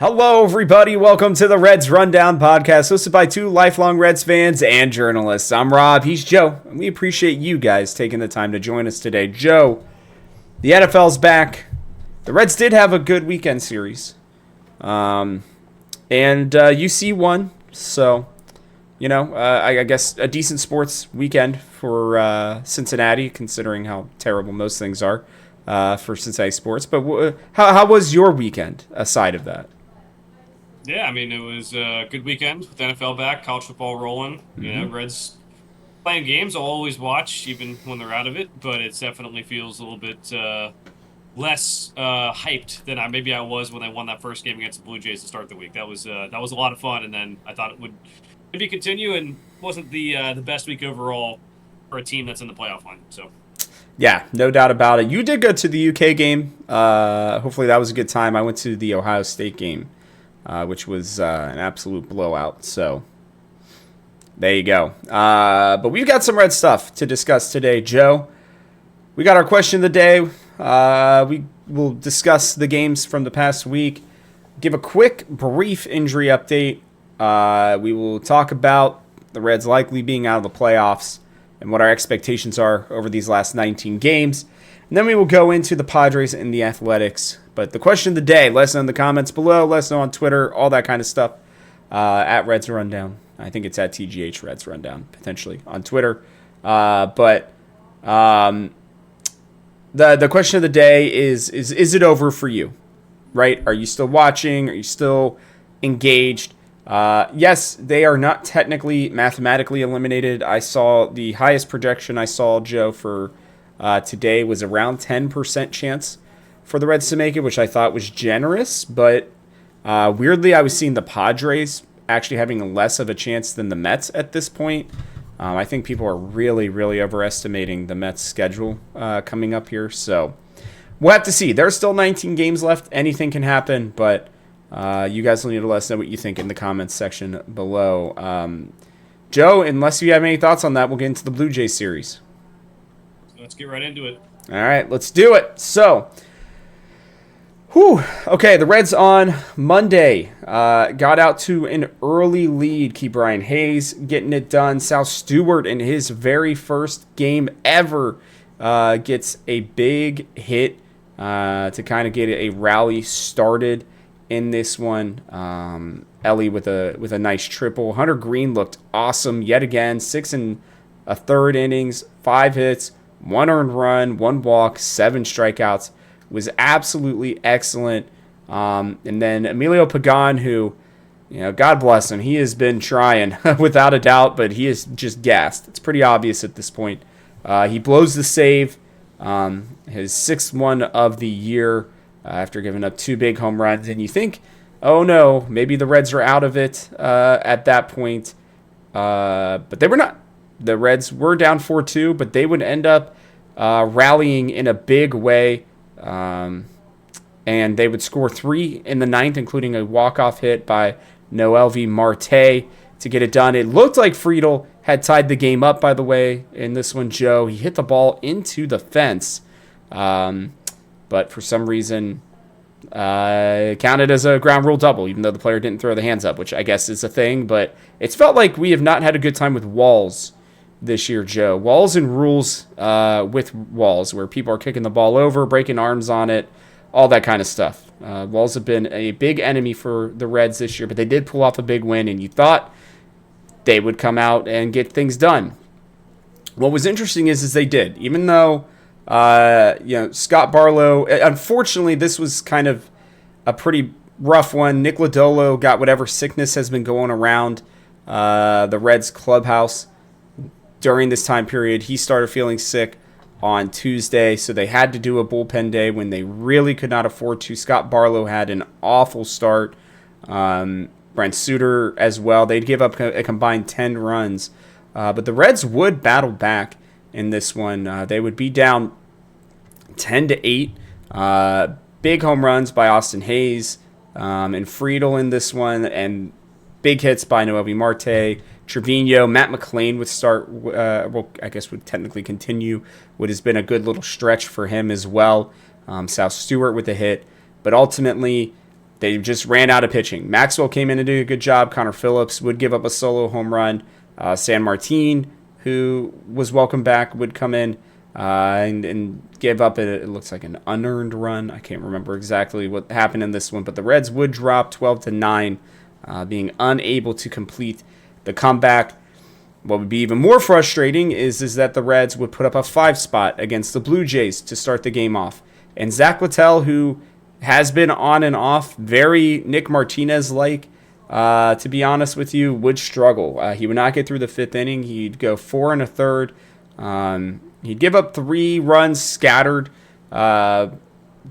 Hello, everybody. Welcome to the Reds Rundown podcast, hosted by two lifelong Reds fans and journalists. I'm Rob. He's Joe. And we appreciate you guys taking the time to join us today. Joe, the NFL's back. The Reds did have a good weekend series. And UC won. So, I guess a decent sports weekend for Cincinnati, considering how terrible most things are for Cincinnati sports. But how was your weekend aside of that? Yeah, I mean, it was a good weekend with the NFL back, college football rolling. Reds playing games I'll always watch, even when they're out of it, but it definitely feels a little bit less hyped than I was when they won that first game against the Blue Jays to start the week. That was a lot of fun, and then I thought it would maybe continue, and wasn't the best week overall for a team that's in the playoff line. So. Yeah, no doubt about it. You did go to the UK game. Hopefully that was a good time. I went to the Ohio State game. Which was an absolute blowout. So there you go. But we've got some Red stuff to discuss today, Joe. We got our question of the day. We will discuss the games from the past week, give a quick, brief injury update. We will talk about the Reds likely being out of the playoffs and what our expectations are over these last 19 games. And then we will go into the Padres and the Athletics. But the question of the day, let us know in the comments below, let us know on Twitter, all that kind of stuff, at Reds Rundown. I think it's at TGH Reds Rundown, potentially, on Twitter. The question of the day is it over for you? Right? Are you still watching? Are you still engaged? Yes, they are not technically, mathematically eliminated. I saw the highest projection I saw, Joe, for today was around 10% chance for the Reds to make it, which I thought was generous. But weirdly, I was seeing the Padres actually having less of a chance than the Mets at this point. I think people are really, really overestimating the Mets' schedule coming up here. So we'll have to see. There's still 19 games left. Anything can happen, but you guys will need to let us know what you think in the comments section below. Joe, unless you have any thoughts on that, we'll get into the Blue Jays series. Let's get right into it. All right, let's do it. So, okay, the Reds on Monday got out to an early lead. Ke'Bryan Hayes getting it done. Sal Stewart in his very first game ever gets a big hit to kind of get a rally started in this one. Ellie with a nice triple. Hunter Green looked awesome yet again. 6 1/3 innings, 5 hits. 1 earned run, 1 walk, 7 strikeouts. Was absolutely excellent. And then Emilio Pagan, who, God bless him, he has been trying without a doubt, but he is just gassed. It's pretty obvious at this point. He blows the save, his 6th one of the year after giving up 2 big home runs. And you think, oh no, maybe the Reds are out of it at that point. But they were not. The Reds were down 4-2, but they would end up rallying in a big way. And they would score 3 in the 9th, including a walk-off hit by Noelvi Marte to get it done. It looked like Friedel had tied the game up, by the way, in this one, Joe. He hit the ball into the fence, but for some reason it counted as a ground rule double, even though the player didn't throw the hands up, which I guess is a thing. But it's felt like we have not had a good time with walls this year, Joe. Walls and rules with walls, where people are kicking the ball over, breaking arms on it, all that kind of stuff. Walls have been a big enemy for the Reds this year, but they did pull off a big win, and you thought they would come out and get things done. What was interesting is they did, even though Scott Barlow. Unfortunately, this was kind of a pretty rough one. Nick Lodolo got whatever sickness has been going around the Reds clubhouse during this time period. He started feeling sick on Tuesday, so they had to do a bullpen day when they really could not afford to. Scott Barlow had an awful start. Brent Suter as well. They'd give up a combined 10 runs. But the Reds would battle back in this one. They would be down 10-8. Big home runs by Austin Hayes and Friedel in this one, and big hits by Noelvi Marte, Trevino. Matt McLean would start, I guess would technically continue what has been a good little stretch for him as well. Sal Stewart with a hit. But ultimately, They just ran out of pitching. Maxwell came in and did a good job. Connor Phillips would give up a solo home run. San Martin, who was welcome back, would come in and give up, it looks like an unearned run. I can't remember exactly what happened in this one, but the Reds would drop 12-9, being unable to complete the comeback. What would be even more frustrating is that the Reds would put up a 5 spot against the Blue Jays to start the game off. And Zach Littell, who has been on and off, very Nick Martinez-like, to be honest with you, would struggle. He would not get through the 5th inning. He'd go 4 1/3. He'd give up 3 runs scattered by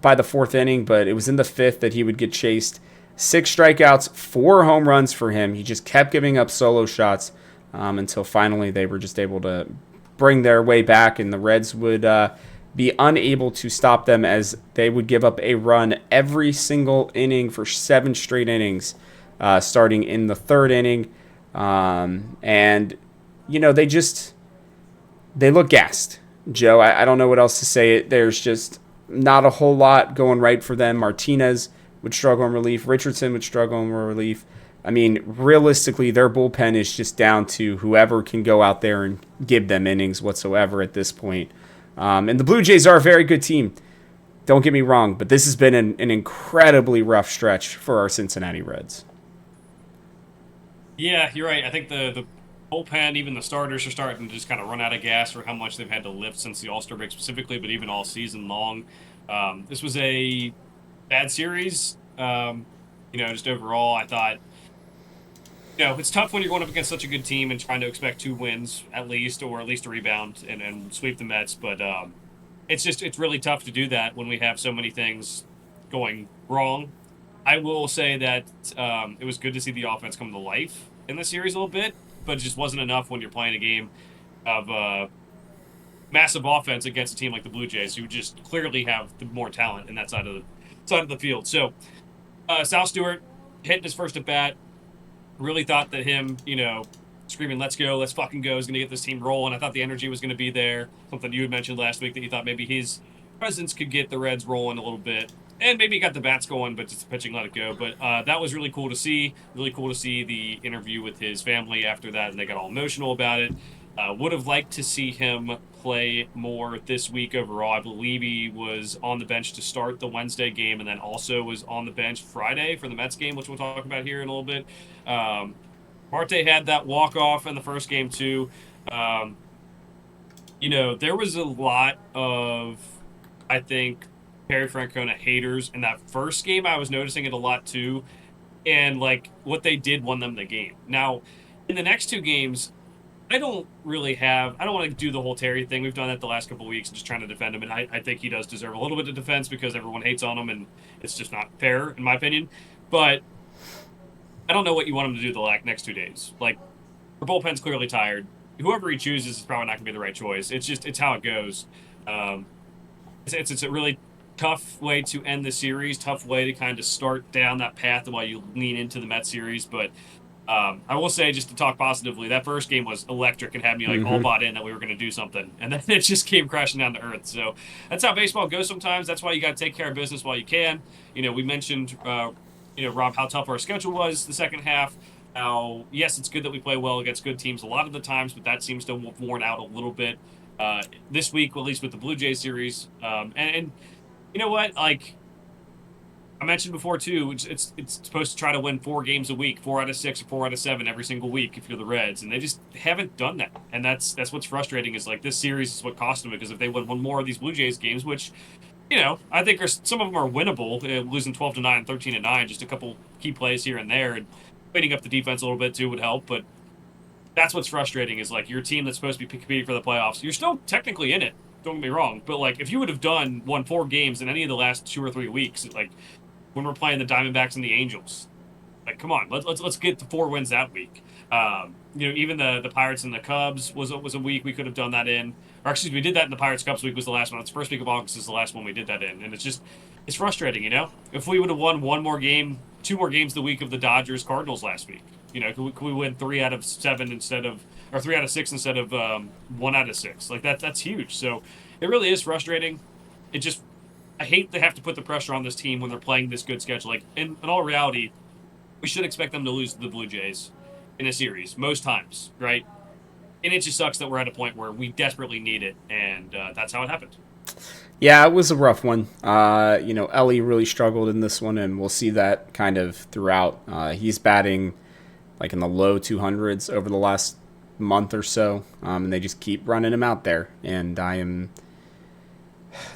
the 4th inning, but it was in the 5th that he would get chased. 6 strikeouts, 4 home runs for him. He just kept giving up solo shots until finally they were just able to bring their way back, and the Reds would be unable to stop them as they would give up a run every single inning for 7 straight innings, starting in the 3rd inning. And, they look gassed, Joe. I don't know what else to say. There's just not a whole lot going right for them. Martinez would struggle in relief. Richardson would struggle in relief. I mean, realistically, their bullpen is just down to whoever can go out there and give them innings whatsoever at this point. And the Blue Jays are a very good team. Don't get me wrong, but this has been an incredibly rough stretch for our Cincinnati Reds. Yeah, you're right. I think the bullpen, even the starters, are starting to just kind of run out of gas for how much they've had to lift since the All-Star break specifically, but even all season long. This was a bad series. Just overall, I thought, it's tough when you're going up against such a good team and trying to expect 2 wins at least, or at least a rebound and sweep the Mets. But it's really tough to do that when we have so many things going wrong. I will say that it was good to see the offense come to life in the series a little bit, but it just wasn't enough when you're playing a game of massive offense against a team like the Blue Jays, who just clearly have the more talent in that side of the field. So Sal Stewart hitting his first at bat. Really thought that him, screaming, "Let's go, let's fucking go," is going to get this team rolling. I thought the energy was going to be there. Something you had mentioned last week, that you thought maybe his presence could get the Reds rolling a little bit. And maybe he got the bats going, but just the pitching let it go. But that was really cool to see. Really cool to see the interview with his family after that, and they got all emotional about it. Would have liked to see him play more this week overall. I believe he was on the bench to start the Wednesday game, and then also was on the bench Friday for the Mets game, which we'll talk about here in a little bit. Marte had that walk-off in the first game, too. There was a lot of, I think, Perry Francona haters in that first game. I was noticing it a lot, too. And, what they did won them the game. Now, in the next 2 games, I don't want to do the whole Terry thing. We've done that the last couple of weeks, just trying to defend him, and I think he does deserve a little bit of defense because everyone hates on him, and it's just not fair, in my opinion. But I don't know what you want him to do the next 2 days. Our bullpen's clearly tired. Whoever he chooses is probably not going to be the right choice. It's how it goes. It's a really tough way to end the series, tough way to kind of start down that path while you lean into the Mets series, but I will say, just to talk positively, that first game was electric and had me all bought in that we were going to do something, and then it just came crashing down to earth. So that's how baseball goes sometimes. That's why you got to take care of business while you can. We mentioned, Rob, how tough our schedule was the second half. Now, yes, it's good that we play well against good teams a lot of the times, but that seems to have worn out a little bit this week, at least with the Blue Jays series. And you know what? I mentioned before, too, it's supposed to try to win 4 games a week, 4 out of 6 or 4 out of 7 every single week if you're the Reds, and they just haven't done that. And that's what's frustrating, is this series is what cost them, because if they win one more of these Blue Jays games, which, I think some of them are winnable, losing 12-9 and 13-9, just a couple key plays here and there, and cleaning up the defense a little bit, too, would help. But that's what's frustrating, is your team that's supposed to be competing for the playoffs, you're still technically in it, don't get me wrong, but if you would have won 4 games in any of the last 2 or 3 weeks, when we're playing the Diamondbacks and the Angels, come on, let's get the 4 wins that week. Even the Pirates and the Cubs was a week we could have done that in. Or excuse me, we did that in the Pirates Cubs week was the last one. It's the first week of August is the last one we did that in, and it's frustrating. If we would have won 1 more game, 2 more games the week of the Dodgers Cardinals last week, could we win 3 out of 7 or 3 out of 6 instead of 1 out of 6? That's huge. So it really is frustrating. It just I hate to have to put the pressure on this team when they're playing this good schedule. Like in all reality, we should expect them to lose to the Blue Jays in a series most times, right? And it just sucks that we're at a point where we desperately need it, and that's how it happened. Yeah, it was a rough one. Ellie really struggled in this one, and we'll see that kind of throughout. He's batting like in the low 200s over the last month or so, and they just keep running him out there. And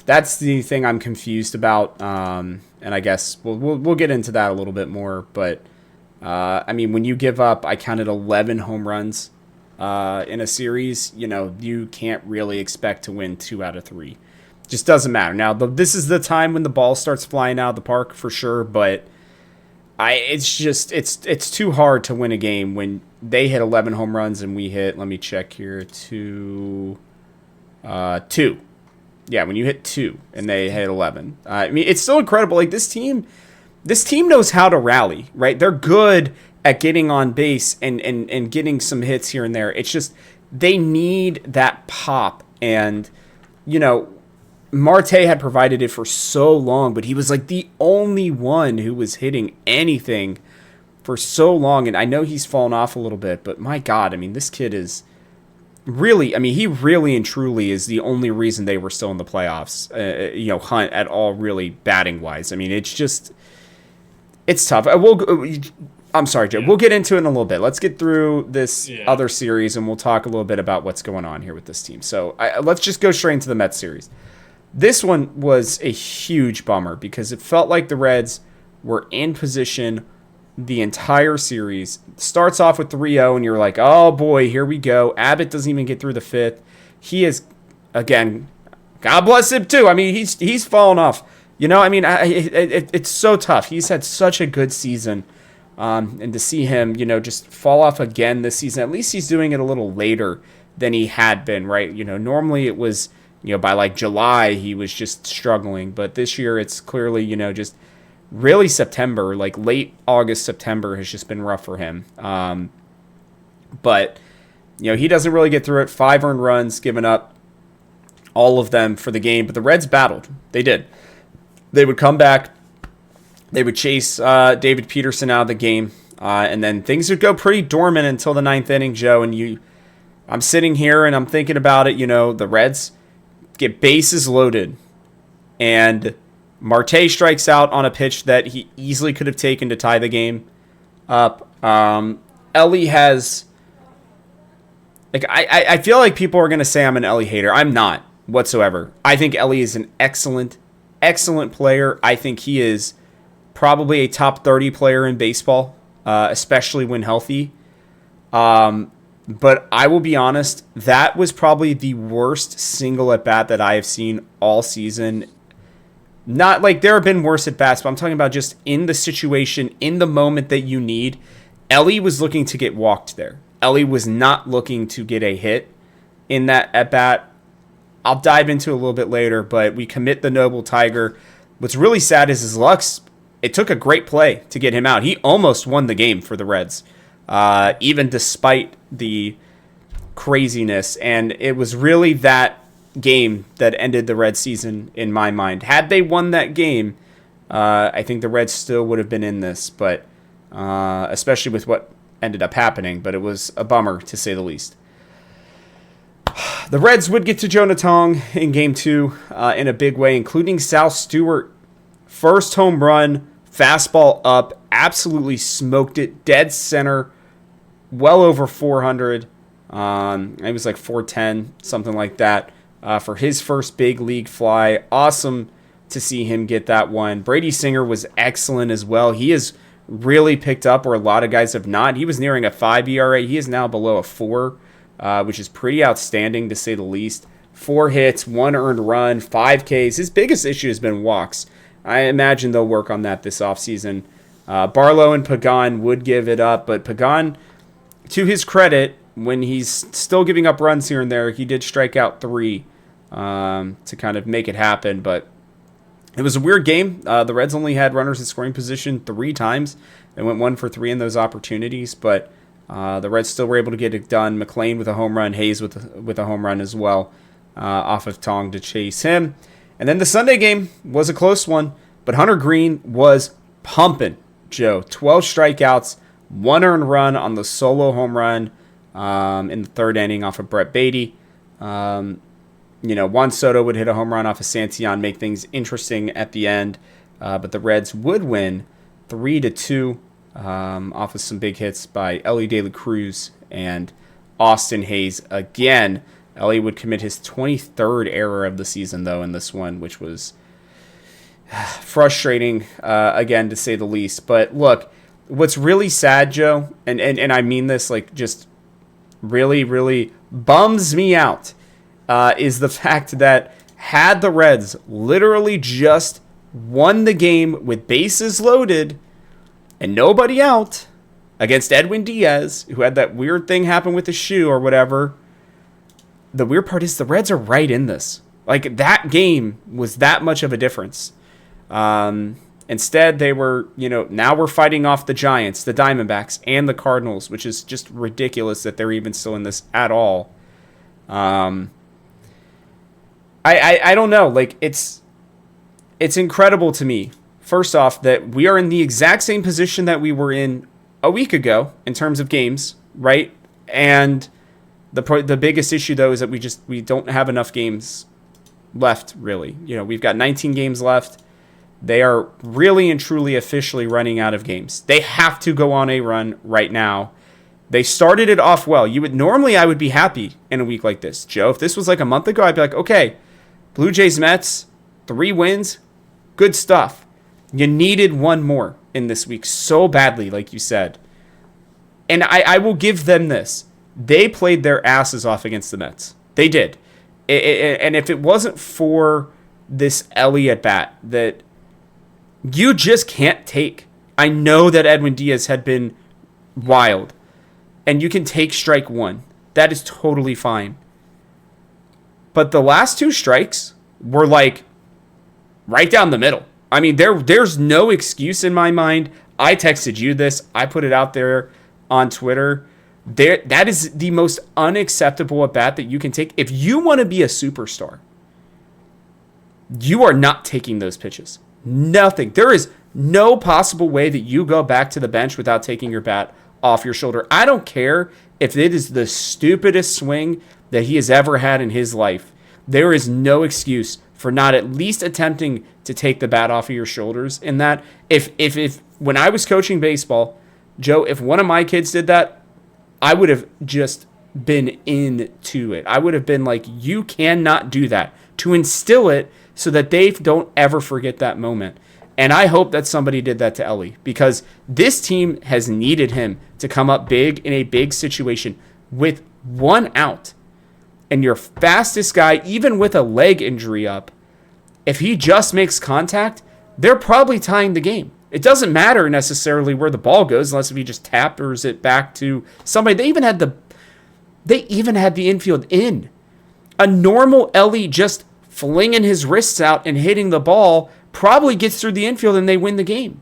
that's the thing I'm confused about. And I guess we'll get into that a little bit more. But when you give up, I counted 11 home runs in a series. You can't really expect to win 2 out of 3. Just doesn't matter. Now, this is the time when the ball starts flying out of the park for sure, but it's too hard to win a game when they hit 11 home runs and we hit, let me check here, 2. Yeah, when you hit 2 and they hit 11. It's still incredible. Like this team knows how to rally, right? They're good at getting on base and getting some hits here and there. It's just they need that pop. And, Marte had provided it for so long, but he was like the only one who was hitting anything for so long. And I know he's fallen off a little bit, but my God, this kid is really, he really and truly is the only reason they were still in the playoffs, hunt at all, really batting wise. It's tough. I'm sorry, Joe. Yeah. We'll get into it in a little bit. Let's get through this other series, and we'll talk a little bit about what's going on here with this team. So let's just go straight into the Mets series. This one was a huge bummer because it felt like the Reds were in position the entire series. Starts off with 3-0, and you're like, oh boy, here we go. Abbott doesn't even get through the 5th. He is, again, God bless him too. He's fallen off. It's so tough. He's had such a good season. And to see him, just fall off again this season, at least he's doing it a little later than he had been, right? Normally it was, by like July, he was just struggling. But this year it's clearly, just really September, like late August, September has just been rough for him. But, he doesn't really get through it. 5 earned runs given up, all of them for the game. But the Reds battled. They did. They would come back. They would chase David Peterson out of the game, and then things would go pretty dormant until the 9th inning, Joe. And I'm sitting here and I'm thinking about it. The Reds get bases loaded, and Marte strikes out on a pitch that he easily could have taken to tie the game up. Ellie has, I feel like people are going to say I'm an Ellie hater. I'm not whatsoever. I think Ellie is an excellent player. I think he is probably a top 30 player in baseball, especially when healthy. But I will be honest, that was probably the worst single at-bat that I have seen all season. Not like there have been worse at-bats, but I'm talking about just in the situation, in the moment that you need. Ellie was looking to get walked there. Ellie was not looking to get a hit in that at-bat. I'll dive into it a little bit later, but we commit the Noble Tiger. What's really sad is his luck's. It took a great play to get him out. He almost won the game for the Reds, even despite the craziness. And it was really that game that ended the Reds season in my mind. Had they won that game, I think the Reds still would have been in this, but especially with what ended up happening. But it was a bummer, to say the least. The Reds would get to Jonah Tong in Game 2 in a big way, including Sal Stewart. First home run, fastball up, absolutely smoked it, dead center, well over 400. It was like 410, something like that, for his first big league fly. Awesome to see him get that one. Brady Singer was excellent as well. He has really picked up where a lot of guys have not. He was nearing a 5 ERA. He is now below a 4, which is pretty outstanding to say the least. 4 hits, 1 earned run, 5 Ks. His biggest issue has been walks. I imagine they'll work on that this offseason. Barlow and Pagan would give it up, but Pagan, to his credit, when he's still giving up runs here and there, he did strike out 3 to kind of make it happen. But it was a weird game. The Reds only had runners in scoring position 3 times. They went 1 for 3 in those opportunities, but the Reds still were able to get it done. McLean with a home run, Hayes with a home run as well, off of Tong to chase him. And then the Sunday game was a close one, but Hunter Green was pumping, Joe. 12 strikeouts, 1 earned run on the solo home run in the third inning off of Brett Beatty. Juan Soto would hit a home run off of Santillan, make things interesting at the end. But the Reds would win 3-2 off of some big hits by Elly De La Cruz and Austin Hayes again. Elly would commit his 23rd error of the season, though, in this one, which was frustrating, again, to say the least. But look, what's really sad, Joe, and I mean this, like, just really, really bums me out, is the fact that had the Reds literally just won the game with bases loaded and nobody out against Edwin Diaz, who had that weird thing happen with the shoe or whatever, the weird part is the Reds are right in this. Like, that game was that much of a difference. Instead, they were, now we're fighting off the Giants, the Diamondbacks, and the Cardinals, which is just ridiculous that they're even still in this at all. I don't know. Like, it's incredible to me, first off, that we are in the exact same position that we were in a week ago in terms of games, right? And the biggest issue, though, is that we don't have enough games left, really. We've got 19 games left. They are really and truly officially running out of games. They have to go on a run right now. They started it off well. Normally I would be happy in a week like this, Joe. If this was like a month ago, I'd be like, okay, Blue Jays Mets, 3 wins, good stuff. You needed one more in this week so badly, like you said. And I will give them this. They played their asses off against the Mets. They did. And if it wasn't for this Elly at bat that you just can't take. I know that Edwin Diaz had been wild, and you can take strike 1. That is totally fine. But the last 2 strikes were like right down the middle. I mean, there's no excuse in my mind. I texted you this. I put it out there on Twitter. That is the most unacceptable at bat that you can take. If you want to be a superstar, you are not taking those pitches. Nothing. There is no possible way that you go back to the bench without taking your bat off your shoulder. I don't care if it is the stupidest swing that he has ever had in his life. There is no excuse for not at least attempting to take the bat off of your shoulders. In that, if when I was coaching baseball, Joe, if one of my kids did that, I would have just been into it. I would have been like, you cannot do that, to instill it so that they don't ever forget that moment. And I hope that somebody did that to Elly, because this team has needed him to come up big in a big situation with 1 out. And your fastest guy, even with a leg injury up, if he just makes contact, they're probably tying the game. It doesn't matter necessarily where the ball goes, unless if he just tappers it back to somebody. They even had the infield in. A normal Elly just flinging his wrists out and hitting the ball probably gets through the infield and they win the game.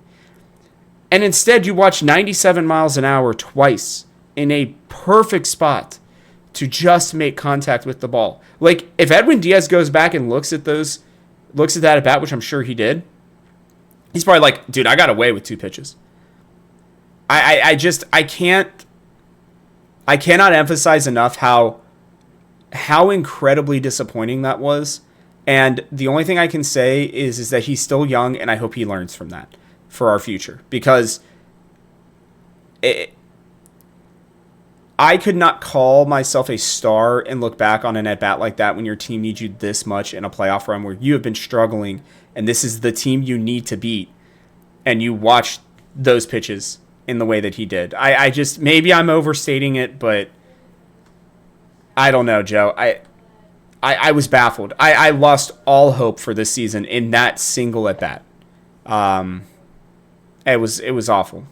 And instead, you watch 97 miles an hour twice in a perfect spot to just make contact with the ball. Like, if Edwin Diaz goes back and looks at that at bat, which I'm sure he did, he's probably like, dude, I got away with 2 pitches. I cannot emphasize enough how incredibly disappointing that was. And the only thing I can say is that he's still young, and I hope he learns from that for our future. Because I could not call myself a star and look back on an at-bat like that when your team needs you this much in a playoff run where you have been struggling, and this is the team you need to beat, and you watch those pitches in the way that he did. I just, maybe I'm overstating it, but I don't know, Joe. I was baffled. I lost all hope for this season in that single at bat. It was awful.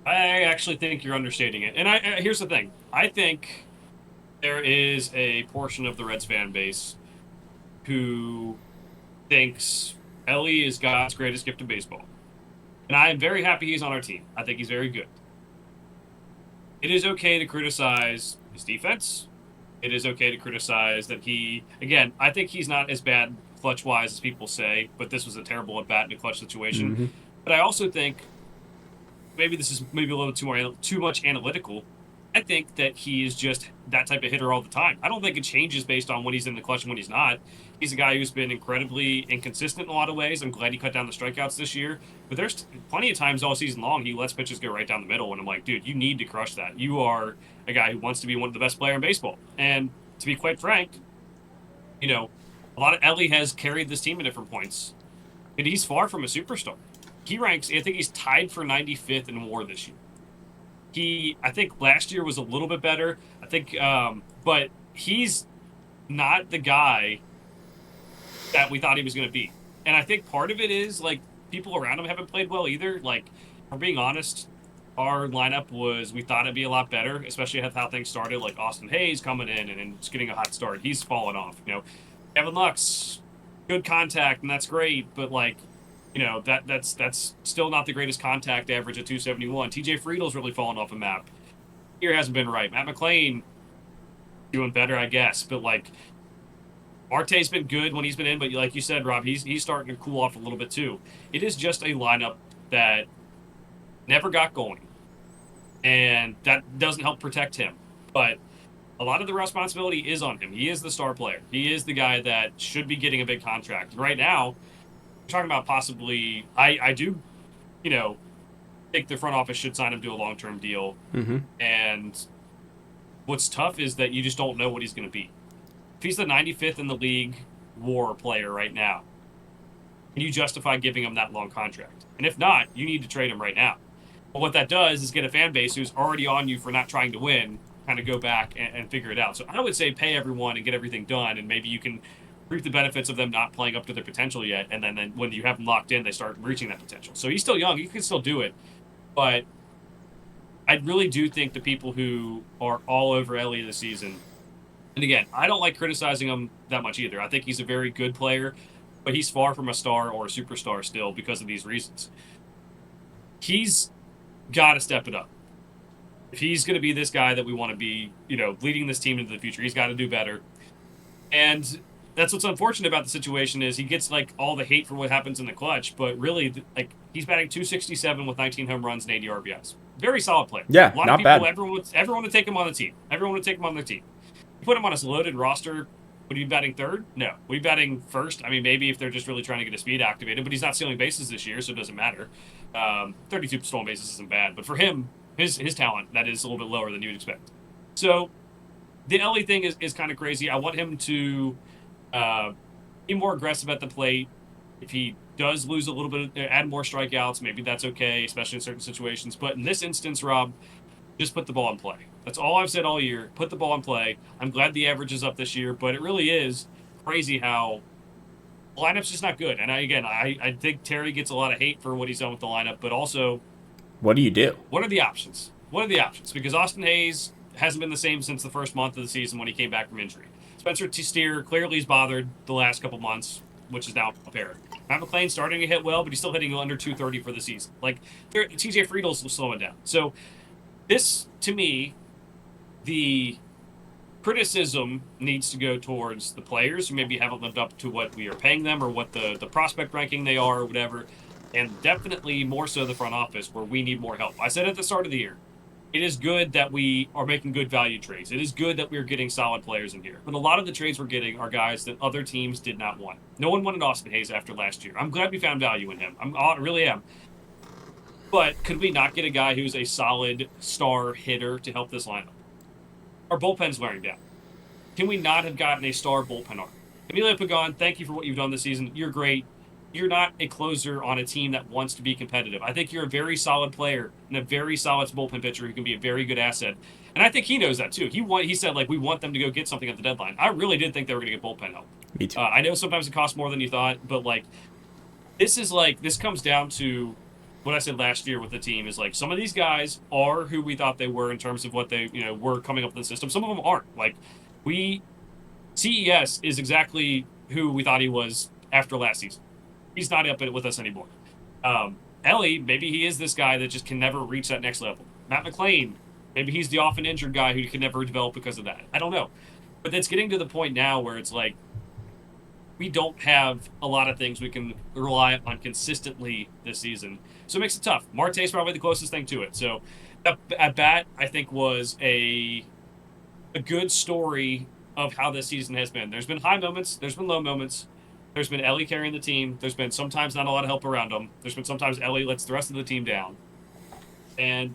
I actually think you're understating it. And here's the thing. I think there is a portion of the Reds fan base who thinks Elly is God's greatest gift in baseball. And I am very happy he's on our team. I think he's very good. It is okay to criticize his defense. It is okay to criticize that I think he's not as bad clutch-wise as people say, but this was a terrible at-bat in a clutch situation. Mm-hmm. But I also think maybe this is maybe a little too much analytical. I think that he is just that type of hitter all the time. I don't think it changes based on when he's in the clutch and when he's not. He's a guy who's been incredibly inconsistent in a lot of ways. I'm glad he cut down the strikeouts this year. But there's plenty of times all season long he lets pitches go right down the middle, and I'm like, dude, you need to crush that. You are a guy who wants to be one of the best players in baseball. And to be quite frank, a lot of Ellie has carried this team at different points, and he's far from a superstar. He ranks, I think he's tied for 95th in WAR this year. I think last year was a little bit better. I think, but he's not the guy that we thought he was going to be. And I think part of it is like people around him haven't played well either. Like, if we're being honest, our lineup we thought it'd be a lot better, especially with how things started. Like Austin Hayes coming in and just getting a hot start. He's fallen off. Evan Lux, good contact, and that's great. But like, that's still not the greatest contact average at 271. TJ Friedel's really fallen off a map. Here hasn't been right. Matt McClain doing better, I guess. But like, Marte's been good when he's been in, but like you said, Rob, he's starting to cool off a little bit too. It is just a lineup that never got going, and that doesn't help protect him. But a lot of the responsibility is on him. He is the star player. He is the guy that should be getting a big contract. Right now, we're talking about possibly, I do, think the front office should sign him to a long-term deal. Mm-hmm. And what's tough is that you just don't know what he's going to be. If he's the 95th in the league WAR player right now, can you justify giving him that long contract? And if not, you need to trade him right now. But what that does is get a fan base who's already on you for not trying to win, kind of go back and figure it out. So I would say pay everyone and get everything done, and maybe you can reap the benefits of them not playing up to their potential yet, and then when you have them locked in, they start reaching that potential. So he's still young. He can still do it. But I really do think the people who are all over Ellie this season, and again, I don't like criticizing him that much either. I think he's a very good player, but he's far from a star or a superstar still because of these reasons. He's got to step it up. If he's going to be this guy that we want to be, leading this team into the future, he's got to do better. And that's what's unfortunate about the situation is he gets like all the hate for what happens in the clutch, but really, like, he's batting 267 with 19 home runs and 80 RBIs. Very solid player. Yeah, a lot not of people, bad. everyone would take him on the team. Everyone would take him on their team. You put him on a loaded roster, would he be batting third? No. Would he be batting first? I mean, maybe if they're just really trying to get his speed activated, but he's not stealing bases this year, so it doesn't matter. 32 stolen bases isn't bad, but for him, his talent, that is a little bit lower than you'd expect. So the Ellie thing is kind of crazy. I want him to be more aggressive at the plate. If he does lose a little bit, add more strikeouts, maybe that's okay, especially in certain situations. But in this instance, Rob, just put the ball in play. That's all I've said all year. Put the ball in play. I'm glad the average is up this year, but it really is crazy how the lineup's just not good. And I think Terry gets a lot of hate for what he's done with the lineup, but also, what do you do? what are the options? What are the options? Because Austin Hayes hasn't been the same since the first month of the season when he came back from injury. Spencer Steer clearly is bothered the last couple months, which is now apparent. Matt McClain's starting to hit well, but he's still hitting under 230 for the season. Like, TJ Friedel's slowing down. So this, to me, the criticism needs to go towards the players who maybe haven't lived up to what we are paying them or what the prospect ranking they are or whatever, and definitely more so the front office where we need more help. I said at the start of the year, it is good that we are making good value trades. It is good that we're getting solid players in here. But a lot of the trades we're getting are guys that other teams did not want. No one wanted Austin Hayes after last year. I'm glad we found value in him. I really am. But could we not get a guy who's a solid star hitter to help this lineup? Our bullpen's wearing down. Can we not have gotten a star bullpen arm? Emilio Pagan, thank you for what you've done this season. You're great. You're not a closer on a team that wants to be competitive. I think you're a very solid player and a very solid bullpen pitcher who can be a very good asset. And I think he knows that too. He said, like, we want them to go get something at the deadline. I really did think they were going to get bullpen help. Me too. I know sometimes it costs more than you thought, but this comes down to what I said last year with the team is like some of these guys are who we thought they were in terms of what they were coming up in the system. Some of them aren't. Like CES is exactly who we thought he was after last season. He's not up with us anymore. Ellie, maybe he is this guy that just can never reach that next level. Matt McClain, maybe he's the often injured guy who can never develop because of that. I don't know. But it's getting to the point now where it's like we don't have a lot of things we can rely on consistently this season. So it makes it tough. Marte's probably the closest thing to it. So at bat, I think was a good story of how this season has been. There's been high moments, there's been low moments. There's been Ellie carrying the team. There's been sometimes not a lot of help around him. There's been sometimes Ellie lets the rest of the team down. And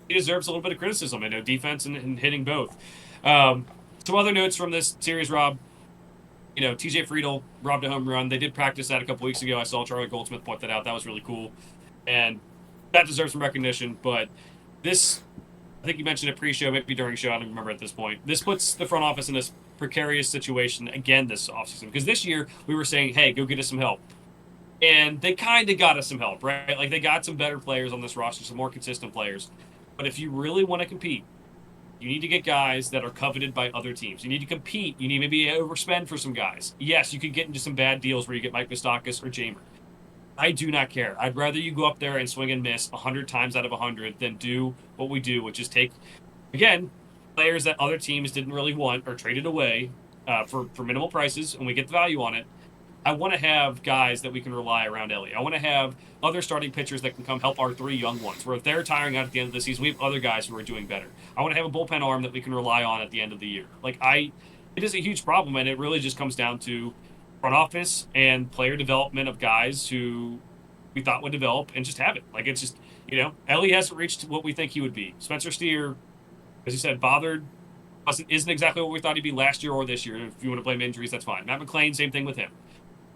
he deserves a little bit of criticism. I know defense and hitting both. Some other notes from this series, Rob. TJ Friedel robbed a home run. They did practice that a couple weeks ago. I saw Charlie Goldsmith point that out. That was really cool. And that deserves some recognition. But this, I think you mentioned it pre-show, maybe during show. I don't remember at this point. This puts the front office in this precarious situation again this offseason. Because this year we were saying, hey, go get us some help. And they kind of got us some help, right? Like they got some better players on this roster, some more consistent players. But if you really want to compete, you need to get guys that are coveted by other teams. You need to compete. You need maybe overspend for some guys. Yes, you could get into some bad deals where you get Mike Moustakas or Jamer. I do not care. I'd rather you go up there and swing and miss 100 times out of 100 than do what we do, which is take, again, players that other teams didn't really want or traded away for minimal prices, and we get the value on it. I want to have guys that we can rely around Ellie. I want to have other starting pitchers that can come help our 3 young ones. Where if they're tiring out at the end of the season, we have other guys who are doing better. I want to have a bullpen arm that we can rely on at the end of the year. It is a huge problem, and it really just comes down to front office and player development of guys who we thought would develop and just have it. It's just, Ellie hasn't reached what we think he would be. Spencer Steer, as you said, bothered. Isn't exactly what we thought he'd be last year or this year. If you want to blame injuries, that's fine. Matt McClain, same thing with him.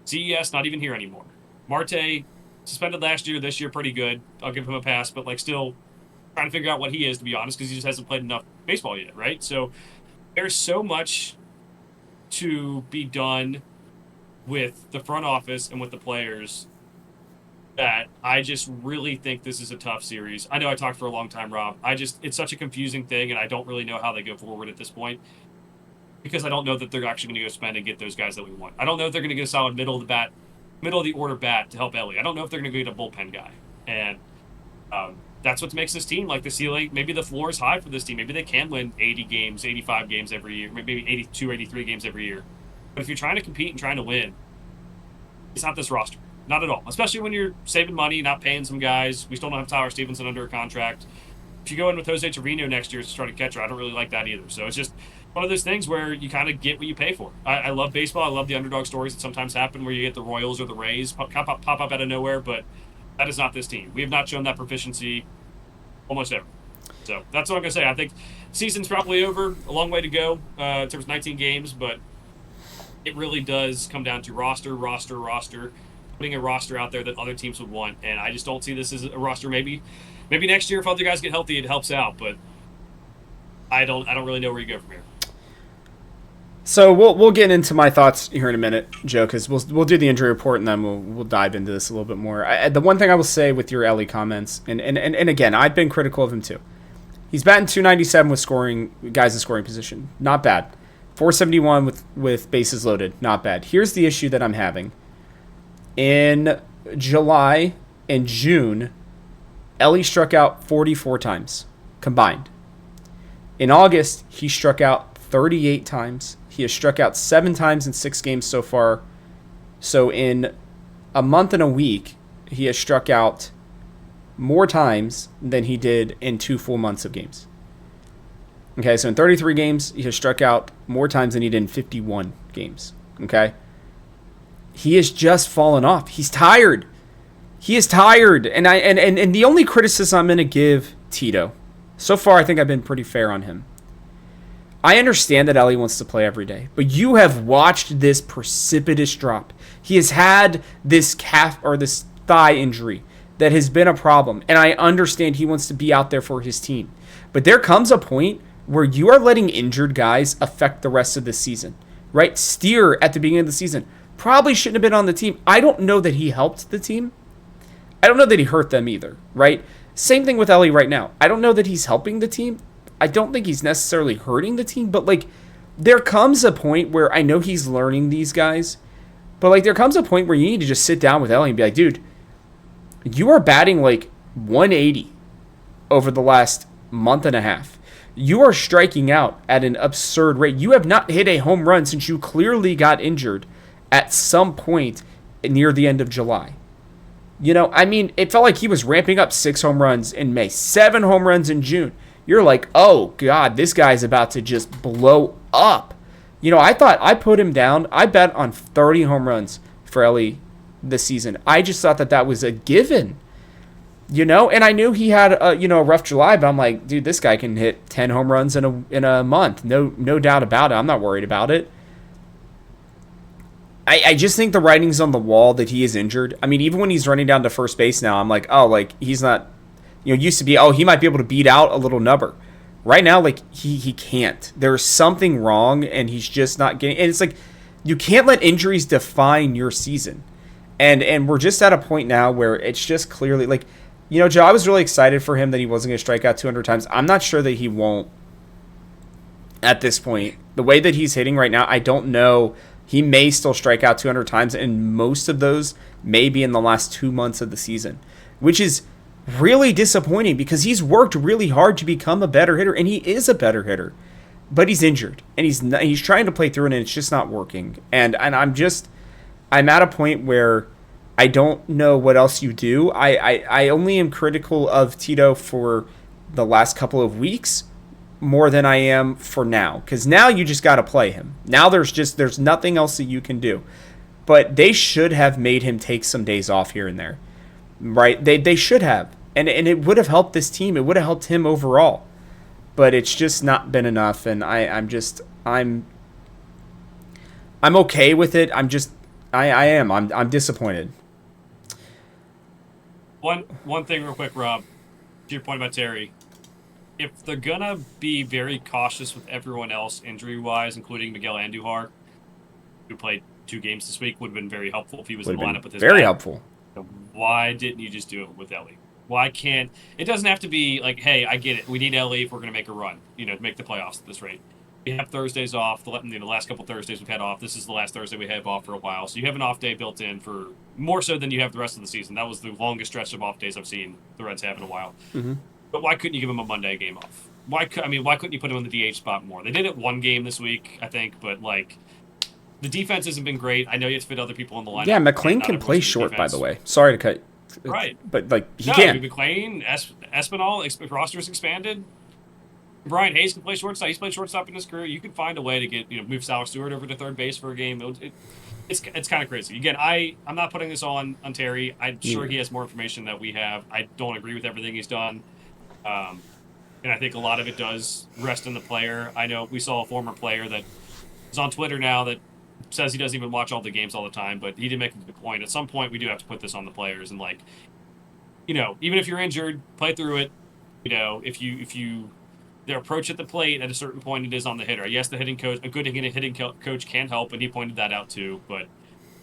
CES, not even here anymore. Marte, suspended last year, this year pretty good. I'll give him a pass, but still trying to figure out what he is, to be honest, because he just hasn't played enough baseball yet, right? So there's so much to be done with the front office and with the players that I just really think this is a tough series. I know I talked for a long time, Rob. It's such a confusing thing, and I don't really know how they go forward at this point. Because I don't know that they're actually going to go spend and get those guys that we want. I don't know if they're going to get a solid middle of the order bat to help Ellie. I don't know if they're going to get a bullpen guy. And that's what makes this team the ceiling. Maybe the floor is high for this team. Maybe they can win 80 games, 85 games every year, maybe 82, 83 games every year. But if you're trying to compete and trying to win, it's not this roster. Not at all. Especially when you're saving money, not paying some guys. We still don't have Tyler Stevenson under a contract. If you go in with Jose Trevino next year as a starting catcher, I don't really like that either. So it's just one of those things where you kind of get what you pay for. I love baseball. I love the underdog stories that sometimes happen where you get the Royals or the Rays pop up out of nowhere, but that is not this team. We have not shown that proficiency almost ever. So that's what I'm going to say. I think season's probably over. A long way to go in terms of 19 games, but it really does come down to roster, putting a roster out there that other teams would want. And I just don't see this as a roster. Maybe next year if other guys get healthy, it helps out, but I don't really know where you go from here. So we'll get into my thoughts here in a minute, Joe, because we'll do the injury report and then we'll dive into this a little bit more. The one thing I will say with your Ellie comments, and again, I've been critical of him too. He's batting .297 with scoring guys in scoring position, not bad. .471 with bases loaded, not bad. Here's the issue that I'm having. In July and June, Ellie struck out 44 times combined. In August, he struck out 38 times. He has struck out 7 times in 6 games so far. So in a month and a week, he has struck out more times than he did in 2 full months of games. Okay, so in 33 games, he has struck out more times than he did in 51 games. Okay? He has just fallen off. He's tired. He is tired. And the only criticism I'm going to give Tito, so far I think I've been pretty fair on him. I understand that Ellie wants to play every day, but you have watched this precipitous drop. He has had this calf or this thigh injury that has been a problem, and I understand he wants to be out there for his team. But there comes a point where you are letting injured guys affect the rest of the season, right? Steer at the beginning of the season probably shouldn't have been on the team. I don't know that he helped the team. I don't know that he hurt them either, right? Same thing with Ellie right now. I don't know that he's helping the team. I don't think he's necessarily hurting the team, but there comes a point where I know he's learning these guys, but there comes a point where you need to just sit down with Ellie and be like, dude, you are batting 180 over the last month and a half. You are striking out at an absurd rate. You have not hit a home run since you clearly got injured at some point near the end of July. You know, I mean, it felt like he was ramping up 6 home runs in May, 7 home runs in June. You're like, oh, God, this guy's about to just blow up. You know, I thought I put him down. I bet on 30 home runs for Ellie this season. I just thought that was a given. You know, and I knew he had a rough July, but I'm like, dude, this guy can hit 10 home runs in a month. No doubt about it. I'm not worried about it. I just think the writing's on the wall that he is injured. I mean, even when he's running down to first base now, I'm like, oh, like he's not, used to be, oh, he might be able to beat out a little nubber. Right now, like he can't. There's something wrong, and he's just not getting. And it's like you can't let injuries define your season. And we're just at a point now where it's just clearly like, Joe, I was really excited for him that he wasn't going to strike out 200 times. I'm not sure that he won't at this point. The way that he's hitting right now, I don't know. He may still strike out 200 times, and most of those may be in the last 2 months of the season, which is really disappointing because he's worked really hard to become a better hitter, and he is a better hitter, but he's injured, and he's trying to play through it, and it's just not working. And I'm at a point where I don't know what else you do. I only am critical of Tito for the last couple of weeks more than I am for now, because now you just got to play him. Now there's nothing else that you can do. But they should have made him take some days off here and there, right? They should have, and it would have helped this team. It would have helped him overall, but it's just not been enough. And I'm okay with it. I'm disappointed. One thing real quick, Rob, to your point about Terry. If they're going to be very cautious with everyone else injury-wise, including Miguel Andujar, who played 2 games this week, would have been very helpful if he was in the lineup with his very guy. Helpful. Why didn't you just do it with Ellie? Why can't... It doesn't have to be like, hey, I get it. We need Ellie if we're going to make a run, to make the playoffs at this rate. We have Thursdays off. The last couple Thursdays we've had off. This is the last Thursday we have off for a while. So you have an off day built in for more so than you have the rest of the season. That was the longest stretch of off days I've seen the Reds have in a while. Mm-hmm. But why couldn't you give him a Monday game off? Why couldn't you put him in the DH spot more? They did it one game this week, I think, but the defense hasn't been great. I know you have to fit other people in the lineup. Yeah, McLean can play short, by the way. Sorry to cut. Right. But he can. McLean, Espinal, roster's expanded. Brian Hayes can play shortstop. He's played shortstop in his career. You can find a way to get move Siler Stewart over to third base for a game. It's kind of crazy. Again, I'm not putting this on Terry. I'm sure he has more information that we have. I don't agree with everything he's done. And I think a lot of it does rest in the player. I know we saw a former player that is on Twitter now that says he doesn't even watch all the games all the time, but he did make a good point. At some point, we do have to put this on the players. And even if you're injured, play through it. If you their approach at the plate at a certain point, it is on the hitter. Yes, the hitting coach, a good hitting coach can help, and he pointed that out too. But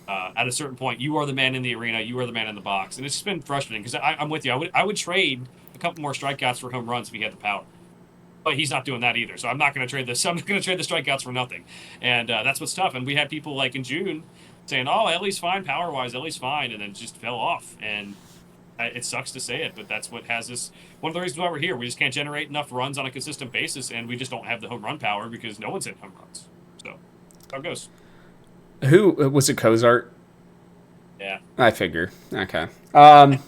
at a certain point, you are the man in the arena. You are the man in the box, and it's just been frustrating because I'm with you. I would trade a couple more strikeouts for home runs if he had the power, but he's not doing that either. So I'm not going to trade this. I'm not going to trade the strikeouts for nothing, and that's what's tough. And we had people like in June saying, "Oh, Ellie's fine power wise. Ellie's fine," and then it just fell off. And it sucks to say it, but that's what has us. One of the reasons why we're here. We just can't generate enough runs on a consistent basis, and we just don't have the home run power because no one's hitting home runs. So that's how it goes. Who was it? Cozart? Yeah. I figure. Okay. All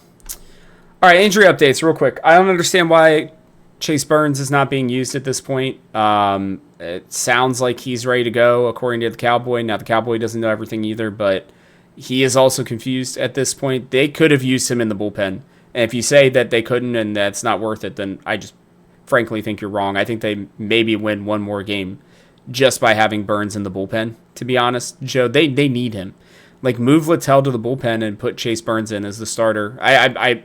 right, injury updates real quick. I don't understand why Chase Burns is not being used at this point. It sounds like he's ready to go, according to the Cowboy. Now, the Cowboy doesn't know everything either, but he is also confused at this point. They could have used him in the bullpen. And if you say that they couldn't and that's not worth it, then I just frankly think you're wrong. I think they maybe win one more game just by having Burns in the bullpen, to be honest. Joe, they need him. Move Littell to the bullpen and put Chase Burns in as the starter.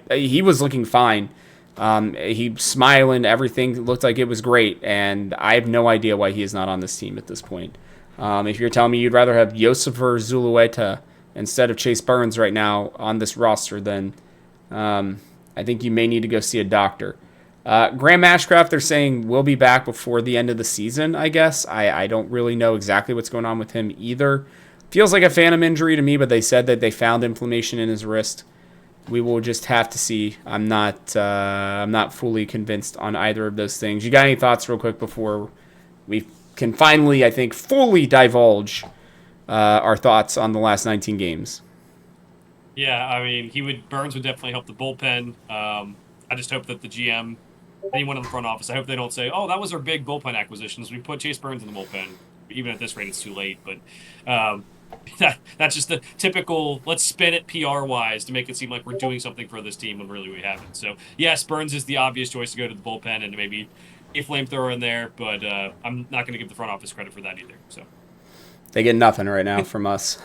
He was looking fine. He smiling, everything looked like it was great, and I have no idea why he is not on this team at this point. If you're telling me you'd rather have Yosefer Zulueta instead of Chase Burns right now on this roster, then I think you may need to go see a doctor. Graham Ashcraft, they're saying, will be back before the end of the season, I guess. I don't really know exactly what's going on with him either. Feels like a phantom injury to me, but they said that they found inflammation in his wrist. We will just have to see. I'm not fully convinced on either of those things. You got any thoughts real quick before we can finally, I think, fully divulge our thoughts on the last 19 games. Yeah, I mean, Burns would definitely help the bullpen. I just hope that the GM, anyone in the front office, I hope they don't say, "Oh, that was our big bullpen acquisitions. We put Chase Burns in the bullpen." Even at this rate, it's too late. But um, that's just the typical. Let's spin it PR wise to make it seem like we're doing something for this team when really we haven't. So yes, Burns is the obvious choice to go to the bullpen and maybe a flamethrower in there. But I'm not going to give the front office credit for that either. So They get nothing right now from us.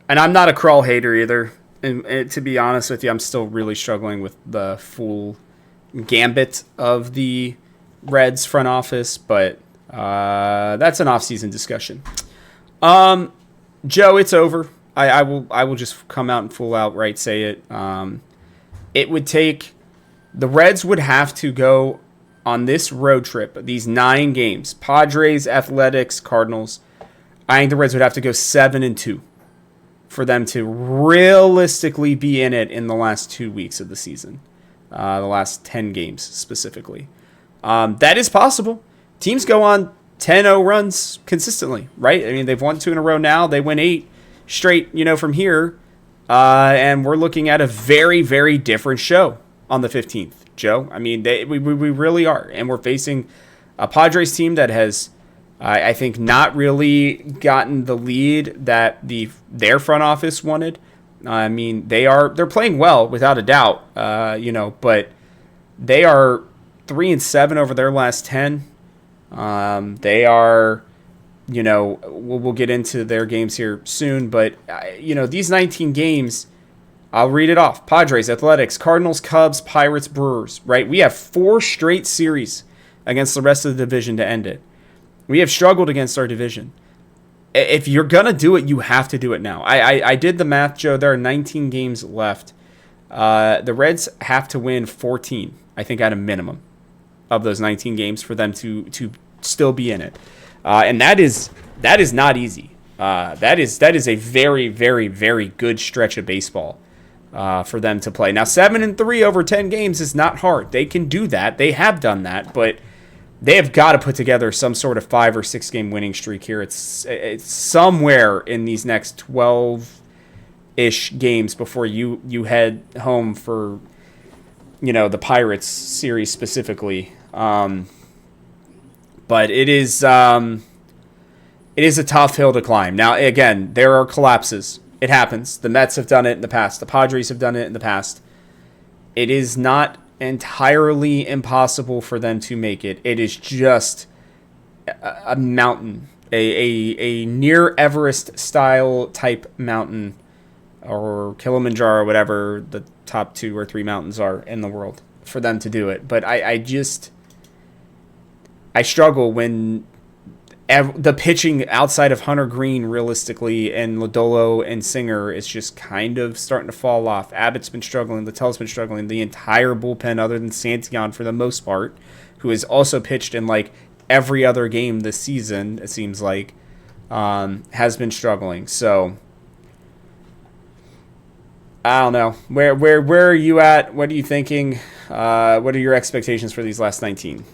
And I'm not a Crawl hater either. And to be honest with you, I'm still really struggling with the full gambit of the Reds front office, but that's an off-season discussion. Joe, it's over. I will just come out and full outright say it. It would take the Reds would have to go on this road trip, these 9 games, Padres, Athletics, Cardinals. I think the Reds would have to go 7-2 for them to realistically be in it in the last 2 weeks of the season, the last 10 games specifically. That is possible. Teams go on 10-0 runs consistently, right? I mean, they've won 2 in a row now. They win 8 straight, from here. And we're looking at a very, very different show on the 15th, Joe. I mean, we really are. And we're facing a Padres team that has, I think, not really gotten the lead that their front office wanted. I mean, they're playing well without a doubt, but they are 3-7 over their last 10. They are, we'll get into their games here soon, but these 19 games, I'll read it off. Padres, Athletics, Cardinals, Cubs, Pirates, Brewers, right? We have 4 straight series against the rest of the division to end it. We have struggled against our division. If you're going to do it, you have to do it now. I did the math, Joe. There are 19 games left. The Reds have to win 14, I think, at a minimum of those 19 games for them to still be in it. And that is not easy. That is a very, very, very good stretch of baseball for them to play. Now, 7-3 over 10 games is not hard. They can do that. They have done that, but they have got to put together some sort of 5 or 6 game winning streak here. It's somewhere in these next 12-ish games before you head home for the Pirates series specifically. But it is a tough hill to climb. Now, again, there are collapses. It happens. The Mets have done it in the past. The Padres have done it in the past. It is not entirely impossible for them to make it. It is just a mountain, a near Everest style type mountain, or Kilimanjaro, whatever the top 2 or 3 mountains are in the world for them to do it. But I struggle when the pitching outside of Hunter Green, realistically, and Lodolo and Singer is just kind of starting to fall off. Abbott's been struggling. Littell's been struggling. The entire bullpen, other than Santillan for the most part, who has also pitched in like every other game this season, it seems like, has been struggling. So I don't know. Where are you at? What are you thinking? What are your expectations for these last 19?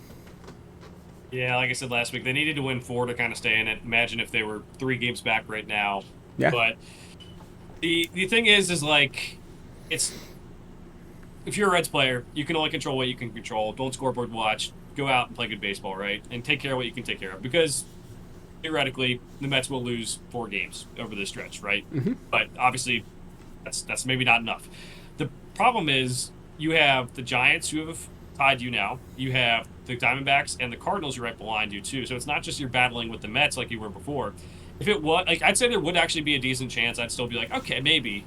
yeah, like I said last week, they needed to win 4 to kind of stay in it. Imagine if they were 3 games back right now. Yeah. But the thing is like, it's if you're a Reds player, you can only control what you can control. Don't scoreboard watch. Go out and play good baseball, right? And take care of what you can take care of. Because theoretically, the Mets will lose 4 games over this stretch, right? Mm-hmm. But obviously, that's maybe not enough. The problem is you have the Giants who have tied you now. You have the Diamondbacks and the Cardinals are right behind you too. So it's not just you're battling with the Mets like you were before. If it was, like, I'd say there would actually be a decent chance. I'd still be like, okay, maybe,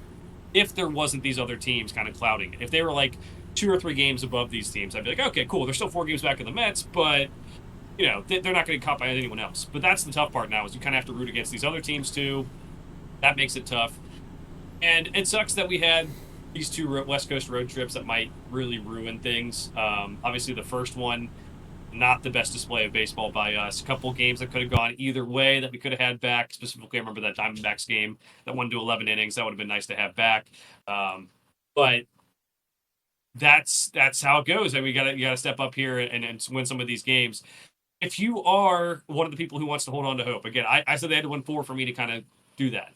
if there wasn't these other teams kind of clouding it. If they were like 2 or 3 games above these teams, I'd be like, okay, cool. They're still 4 games back in the Mets, but they're not going to get caught by anyone else. But that's the tough part now is you kind of have to root against these other teams too. That makes it tough. And it sucks that we had these 2 West Coast road trips that might really ruin things. Obviously, the first one, not the best display of baseball by us. A couple games that could have gone either way that we could have had back. Specifically, I remember that Diamondbacks game that went to 11 innings. That would have been nice to have back. But that's how it goes. And you got to step up here and win some of these games. if you are one of the people who wants to hold on to hope, again, I said they had to win 4 for me to kind of do that.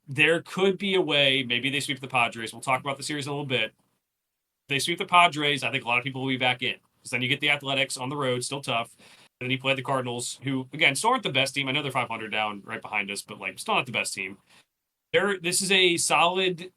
There could be a way, maybe they sweep the Padres. We'll talk about the series in a little bit. If they sweep the Padres, I think a lot of people will be back in. Because then you get the Athletics on the road, still tough. And then you play the Cardinals, who, again, still aren't the best team. I know they're 500 down right behind us, but like still not the best team. This is a solid,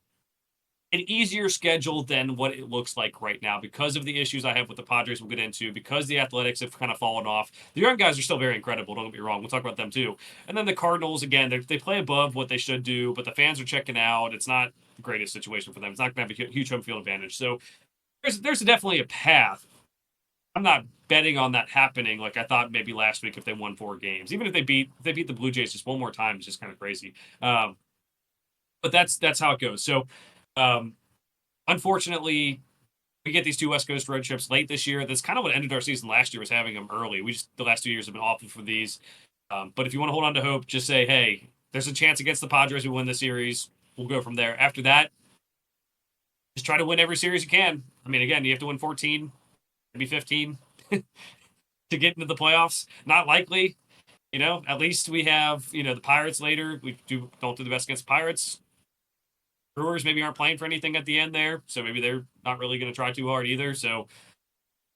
an easier schedule than what it looks like right now because of the issues I have with the Padres we'll get into, because the Athletics have kind of fallen off. The young guys are still very incredible, don't get me wrong. We'll talk about them too. And then the Cardinals, again, they play above what they should do, but the fans are checking out. It's not the greatest situation for them. It's not going to have a huge home field advantage. So there's definitely a path. I'm not betting on that happening like I thought maybe last week if they won 4 games. Even if they beat the Blue Jays just one more time, it's just kind of crazy. But that's how it goes. So unfortunately, we get these 2 West Coast road trips late this year. That's kind of what ended our season last year, was having them early. The last 2 years have been awful for these. But if you want to hold on to hope, just say, hey, there's a chance against the Padres we win the series. We'll go from there. After that, just try to win every series you can. I mean, again, you have to win 14, maybe 15 to get into the playoffs. Not likely. At least we have, the Pirates later. We don't do the best against the Pirates. Brewers maybe aren't playing for anything at the end there, so maybe they're not really going to try too hard either. So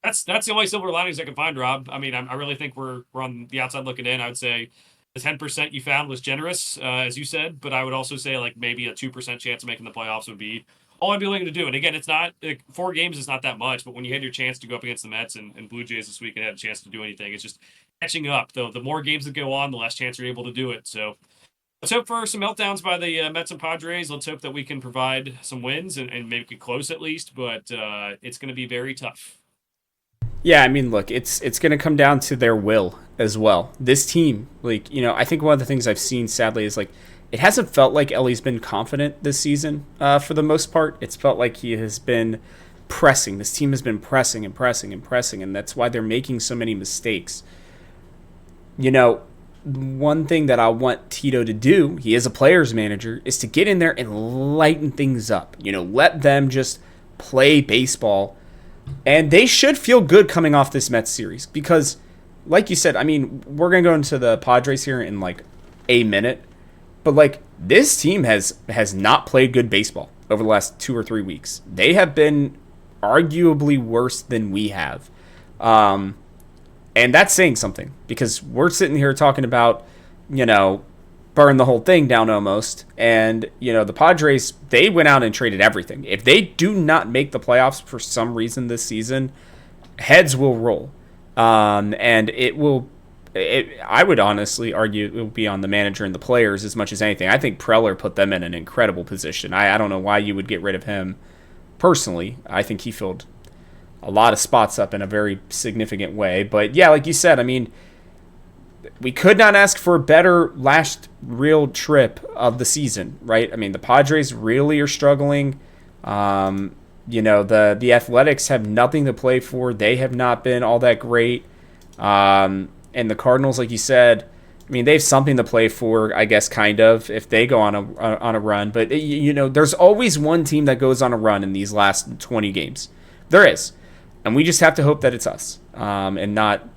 that's the only silver linings I can find, Rob. I mean, I really think we're on the outside looking in. I would say the 10% you found was generous, as you said, but I would also say like maybe a 2% chance of making the playoffs would be all I'd be willing to do. And again, it's not 4 games is not that much, but when you had your chance to go up against the Mets and Blue Jays this week and had a chance to do anything, it's just catching up. Though the more games that go on, the less chance you're able to do it. So let's hope for some meltdowns by the Mets and Padres. Let's hope that we can provide some wins and maybe get close at least, but it's going to be very tough. Yeah, I mean, look, it's going to come down to their will as well. This team, I think one of the things I've seen, sadly, is it hasn't felt like Ellie's been confident this season for the most part. It's felt like he has been pressing. This team has been pressing and pressing and pressing, and that's why they're making so many mistakes. One thing that I want Tito to do, he is a player's manager, is to get in there and lighten things up. Let them just play baseball. And they should feel good coming off this Mets series because, like you said, I mean, we're going to go into the Padres here in a minute. But this team has not played good baseball over the last 2 or 3 weeks. They have been arguably worse than we have. And that's saying something because we're sitting here talking about, burn the whole thing down almost. And, the Padres, they went out and traded everything. If they do not make the playoffs for some reason this season, heads will roll. And I would honestly argue it will be on the manager and the players as much as anything. I think Preller put them in an incredible position. I don't know why you would get rid of him personally. I think he filled a lot of spots up in a very significant way. But yeah, like you said, I mean, we could not ask for a better last real trip of the season, right? I mean, the Padres really are struggling. The Athletics have nothing to play for. They have not been all that great. And the Cardinals, like you said, I mean, they have something to play for, I guess, kind of, if they go on a run. But, there's always one team that goes on a run in these last 20 games. There is. And we just have to hope that it's us and not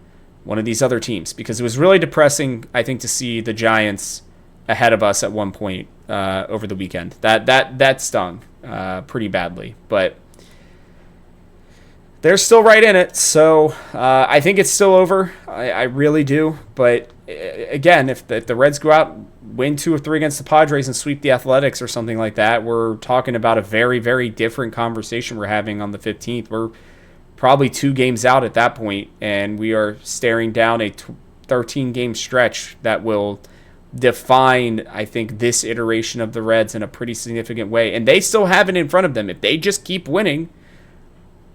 one of these other teams. Because it was really depressing, I think, to see the Giants ahead of us at one point over the weekend. That stung pretty badly. But they're still right in it, so I think it's still over. I really do. But again, if the Reds go out, win 2 or 3 against the Padres and sweep the Athletics or something like that, we're talking about a very, very different conversation we're having on the 15th. We're probably 2 games out at that point, and we are staring down a 13-game stretch that will define, I think, this iteration of the Reds in a pretty significant way. And they still have it in front of them. If they just keep winning,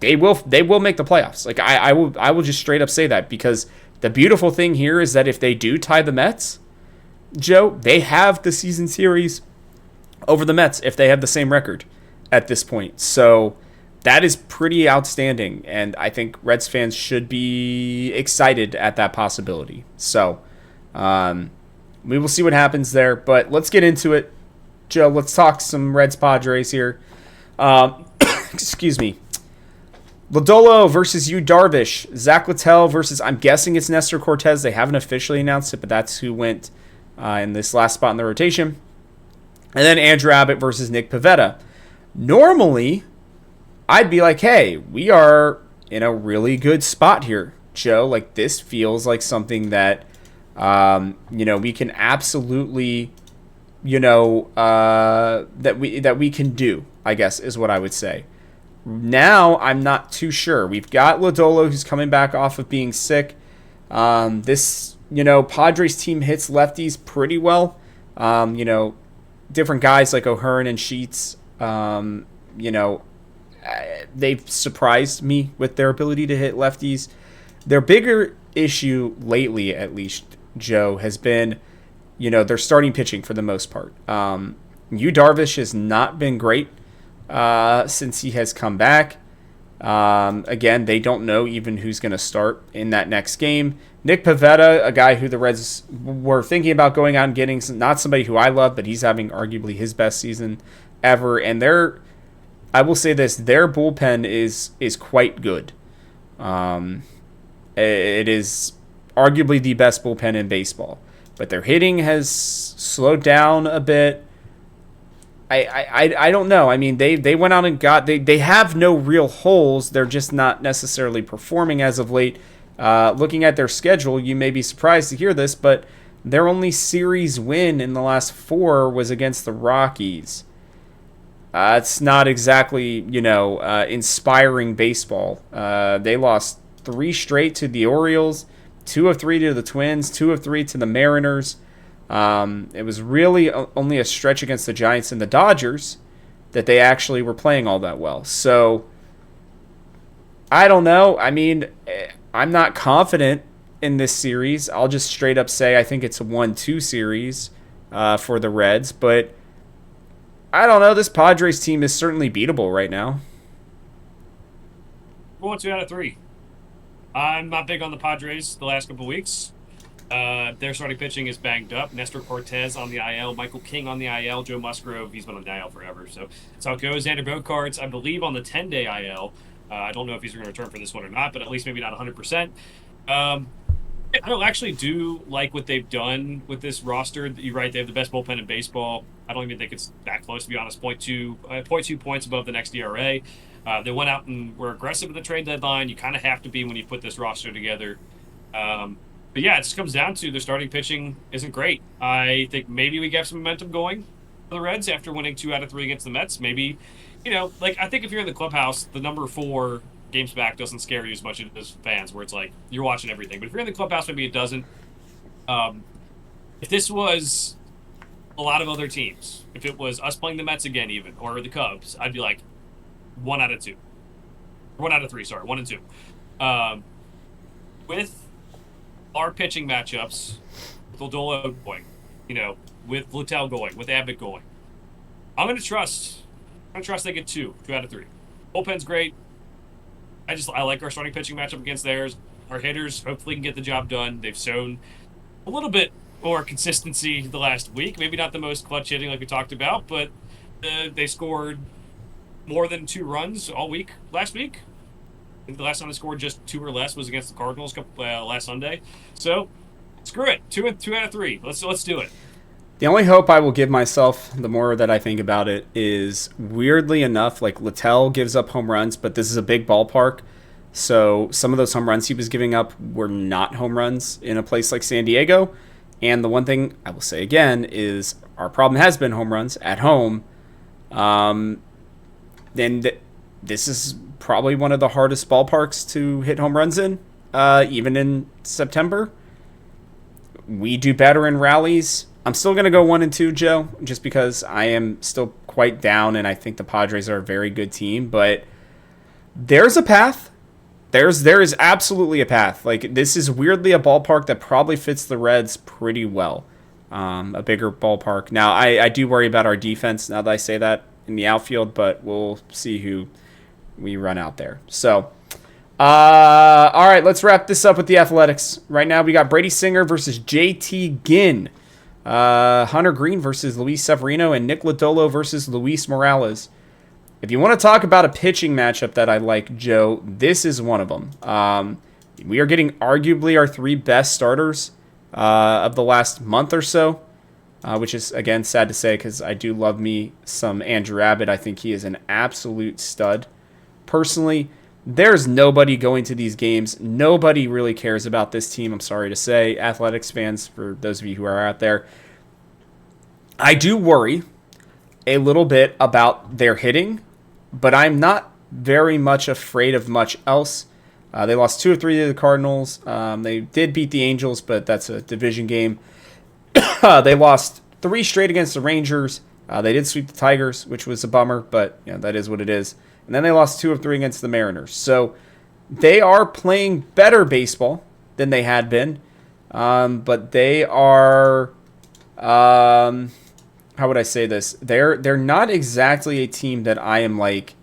they will make the playoffs. I will just straight up say that, because the beautiful thing here is that if they do tie the Mets, Joe, they have the season series over the Mets if they have the same record at this point. So that is pretty outstanding, and I think Reds fans should be excited at that possibility. So we will see what happens there, but let's get into it. Joe, let's talk some Reds Padres here. Excuse me. Lodolo versus Yu Darvish. Zach Littell versus, I'm guessing it's Nestor Cortez. They haven't officially announced it, but that's who went in this last spot in the rotation. And then Andrew Abbott versus Nick Pivetta. Normally, I'd be like, hey, we are in a really good spot here, Joe. Like, this feels like something that, we can absolutely, that we can do, I guess, is what I would say. Now, I'm not too sure. We've got Lodolo, who's coming back off of being sick. This, Padres team hits lefties pretty well. Different guys like O'Hearn and Sheets, they've surprised me with their ability to hit lefties. Their bigger issue lately, at least, Joe, has been, their starting pitching for the most part. Yu Darvish has not been great since he has come back. Again, they don't know even who's going to start in that next game. Nick Pivetta, a guy who the Reds were thinking about going out and getting, not somebody who I love, but he's having arguably his best season ever. And I will say this, their bullpen is quite good. It is arguably the best bullpen in baseball. But their hitting has slowed down a bit. I don't know. I mean, they went out and they have no real holes. They're just not necessarily performing as of late. Looking at their schedule, you may be surprised to hear this, but their only series win in the last 4 was against the Rockies. It's not exactly, inspiring baseball. They lost 3 straight to the Orioles, 2 of 3 to the Twins, 2 of 3 to the Mariners. It was really only a stretch against the Giants and the Dodgers that they actually were playing all that well. So, I don't know. I mean, I'm not confident in this series. I'll just straight up say I think it's a 1-2 series for the Reds. But I don't know. This Padres team is certainly beatable right now. We're 2 out of 3. I'm not big on the Padres the last couple of weeks. Their starting pitching is banged up. Nestor Cortez on the IL, Michael King on the IL, Joe Musgrove, he's been on the IL forever. So that's how it goes. Xander Bogaerts, I believe, on the 10-day IL. I don't know if he's going to return for this one or not, but at least maybe not 100%. I don't actually do like what they've done with this roster. You're right, they have the best bullpen in baseball. I don't even think it's that close, to be honest. 0.2 points above the next ERA. They went out and were aggressive at the trade deadline. You kind of have to be when you put this roster together. But yeah, it just comes down to their starting pitching isn't great. I think maybe we get some momentum going for the Reds after winning 2 out of 3 against the Mets. Maybe, I think if you're in the clubhouse, the number 4 games back doesn't scare you as much as fans, where it's like you're watching everything. But if you're in the clubhouse, maybe it doesn't. If this was a lot of other teams, if it was us playing the Mets again, even, or the Cubs, I'd be like 1 out of 2. 1 out of 3, sorry, 1 and 2. With our pitching matchups, with Lodolo going, with Littell going, with Abbott going, I'm going to trust they get 2 out of 3. Bullpen's great. I like our starting pitching matchup against theirs. Our hitters hopefully can get the job done. They've shown a little bit more consistency the last week. Maybe not the most clutch hitting like we talked about, but they scored more than 2 runs all week last week. I think the last time they scored just 2 or less was against the Cardinals last Sunday. So, screw it. 2 out of 3. Let's do it. The only hope I will give myself, the more that I think about it, is weirdly enough, like Littell gives up home runs, but this is a big ballpark. So some of those home runs he was giving up were not home runs in a place like San Diego. And the one thing I will say again is our problem has been home runs at home. This is probably one of the hardest ballparks to hit home runs in, even in September. We do better in rallies. I'm still going to go 1 and 2, Joe, just because I am still quite down, and I think the Padres are a very good team. But there's a path. There is absolutely a path. Like, this is weirdly a ballpark that probably fits the Reds pretty well. A bigger ballpark. Now, I do worry about our defense now that I say that in the outfield, but we'll see who we run out there. So, all right, let's wrap this up with the Athletics. Right now, we got Brady Singer versus JT Ginn. Hunter Green versus Luis Severino, and Nick Lodolo versus Luis Morales. if you want to talk about a pitching matchup that I like, Joe, this is one of them. We are getting arguably our 3 best starters of the last month or so, which is, again, sad to say because I do love me some Andrew Abbott. I think he is an absolute stud. Personally, there's nobody going to these games. Nobody really cares about this team, I'm sorry to say. Athletics fans, for those of you who are out there, I do worry a little bit about their hitting, but I'm not very much afraid of much else. They lost 2 of 3 to the Cardinals. They did beat the Angels, but that's a division game. They lost 3 straight against the Rangers. They did sweep the Tigers, which was a bummer, but that is what it is. And then they lost 2 of 3 against the Mariners. So they are playing better baseball than they had been. But they are, how would I say this? They're not exactly a team that I am like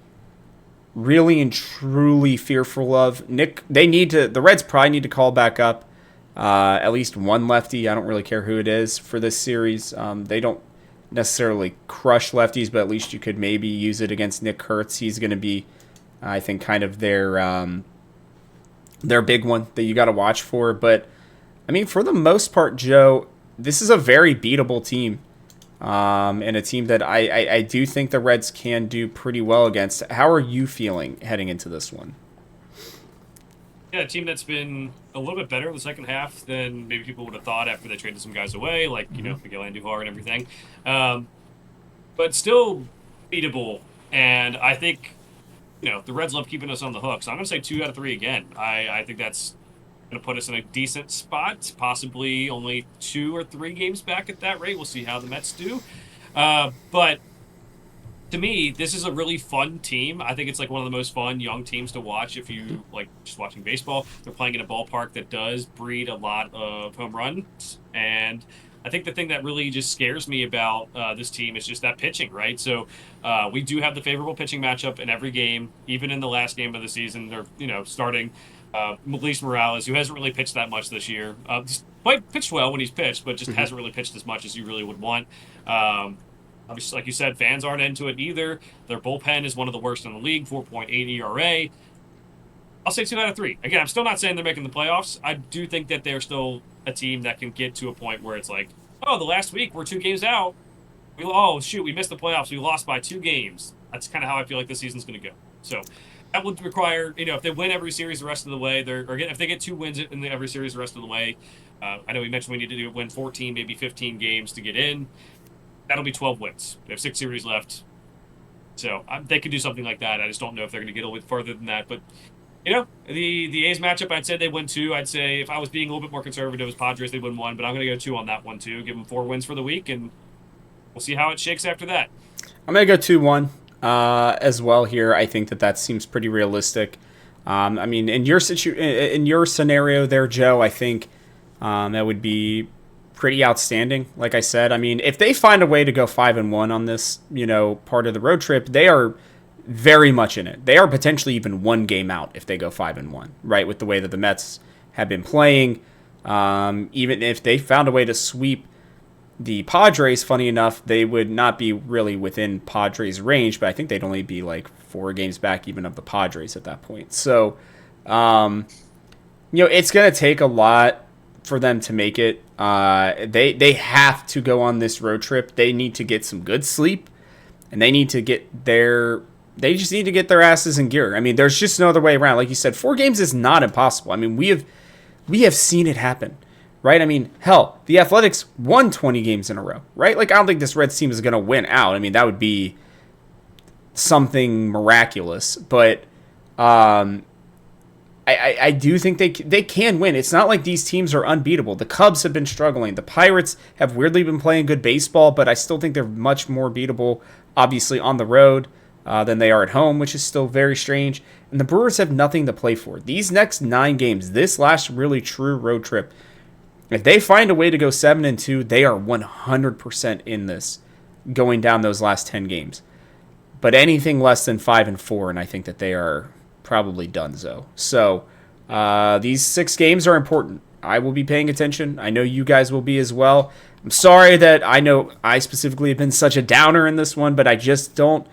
really and truly fearful of. The Reds probably need to call back up at least one lefty. I don't really care who it is for this series. They don't necessarily crush lefties, but at least you could maybe use it against Nick Kurtz. He's going to be, I think, kind of their big one that you got to watch for. But I mean, for the most part, Joe, this is a very beatable team, and a team that I do think the Reds can do pretty well against. How are you feeling heading into this one? Yeah, a team that's been a little bit better in the second half than maybe people would have thought after they traded some guys away, like, Miguel Andujar and everything. But still beatable. And I think, the Reds love keeping us on the hook. So I'm going to say 2 out of 3 again. I think that's going to put us in a decent spot, possibly only 2 or 3 games back at that rate. We'll see how the Mets do. But to me, this is a really fun team. I think it's like one of the most fun young teams to watch if you like just watching baseball. They're playing in a ballpark that does breed a lot of home runs. And I think the thing that really just scares me about this team is just that pitching, right? So we do have the favorable pitching matchup in every game, even in the last game of the season. They're, starting Luis Morales, who hasn't really pitched that much this year. Quite pitched well when he's pitched, but just hasn't really pitched as much as you really would want. Obviously, like you said, fans aren't into it either. Their bullpen is one of the worst in the league, 4.8 ERA. I'll say 2 out of 3. Again, I'm still not saying they're making the playoffs. I do think that they're still a team that can get to a point where it's like, the last week we're 2 games out. We missed the playoffs. We lost by 2 games. That's kind of how I feel like the season's going to go. So that would require, if they win every series the rest of the way, if they get 2 wins in every series the rest of the way, I know we mentioned we need to win 14, maybe 15 games to get in. That'll be 12 wins. They have 6 series left. So they could do something like that. I just don't know if they're going to get a little bit further than that. But, the A's matchup, I'd say they win 2. I'd say if I was being a little bit more conservative as Padres, they win 1. But I'm going to go 2 on that one, too. Give them 4 wins for the week, and we'll see how it shakes after that. I'm going to go 2-1 as well here. I think that seems pretty realistic. I mean, in your scenario there, Joe, I think that would be pretty outstanding. Like I said, I mean, if they find a way to go 5-1 on this, part of the road trip, they are very much in it. They are potentially even 1 game out if they go 5-1, right? With the way that the Mets have been playing, even if they found a way to sweep the Padres, funny enough, they would not be really within Padres range, but I think they'd only be like 4 games back even of the Padres at that point. So, it's going to take a lot for them to make it. They have to go on this road trip. They need to get some good sleep, and they just need to get their asses in gear. I mean, there's just no other way around. Like you said, 4 games is not impossible. I mean, we have seen it happen, right? I mean, hell, the Athletics won 20 games in a row, right? Like, I don't think this Reds team is going to win out. I mean, that would be something miraculous, but I do think they can win. It's not like these teams are unbeatable. The Cubs have been struggling. The Pirates have weirdly been playing good baseball, but I still think they're much more beatable, obviously, on the road than they are at home, which is still very strange. And the Brewers have nothing to play for. These next 9 games, this last really true road trip, if they find a way to go 7-2, they are 100% in this going down those last 10 games. But anything less than 5-4, and I think that they are probably donezo. So these 6 games are important. I will be paying attention. I know you guys will be as well. I'm sorry that I know I specifically have been such a downer in this one, but I just don't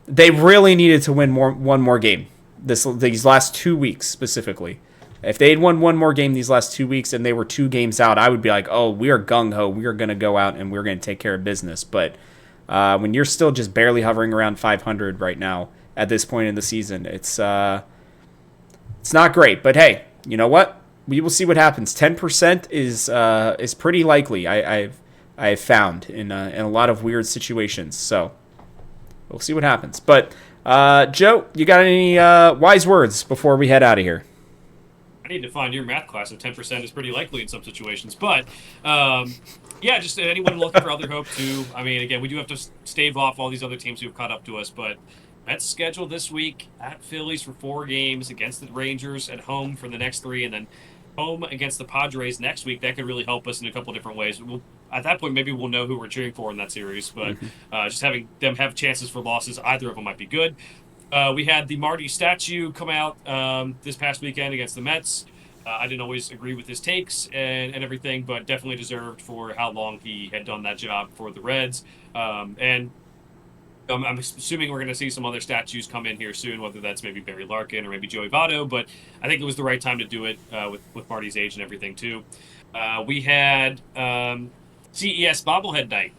They really needed to win one more game these last 2 weeks specifically. If they had won one more game these last 2 weeks and they were 2 games out, I would be like, oh, we are gung-ho. We are going to go out and we're going to take care of business. But when you're still just barely hovering around 500 right now at this point in the season, it's not great. But hey, you know what? We will see what happens. 10% is pretty likely, I've found in a lot of weird situations. So we'll see what happens. But Joe, you got any wise words before we head out of here? I need to find your math class if 10% is pretty likely in some situations. But, yeah, just anyone looking for other hope, too. I mean, again, we do have to stave off all these other teams who have caught up to us. But Mets scheduled this week at Phillies for 4 games, against the Rangers, at home for the next 3, and then home against the Padres next week. That could really help us in a couple different ways. At that point, maybe we'll know who we're cheering for in that series. But just having them have chances for losses, either of them might be good. We had the Marty statue come out this past weekend against the Mets. I didn't always agree with his takes and everything, but definitely deserved for how long he had done that job for the Reds. And I'm assuming we're going to see some other statues come in here soon, whether that's maybe Barry Larkin or maybe Joey Votto, but I think it was the right time to do it with Marty's age and everything, too. We had CES bobblehead night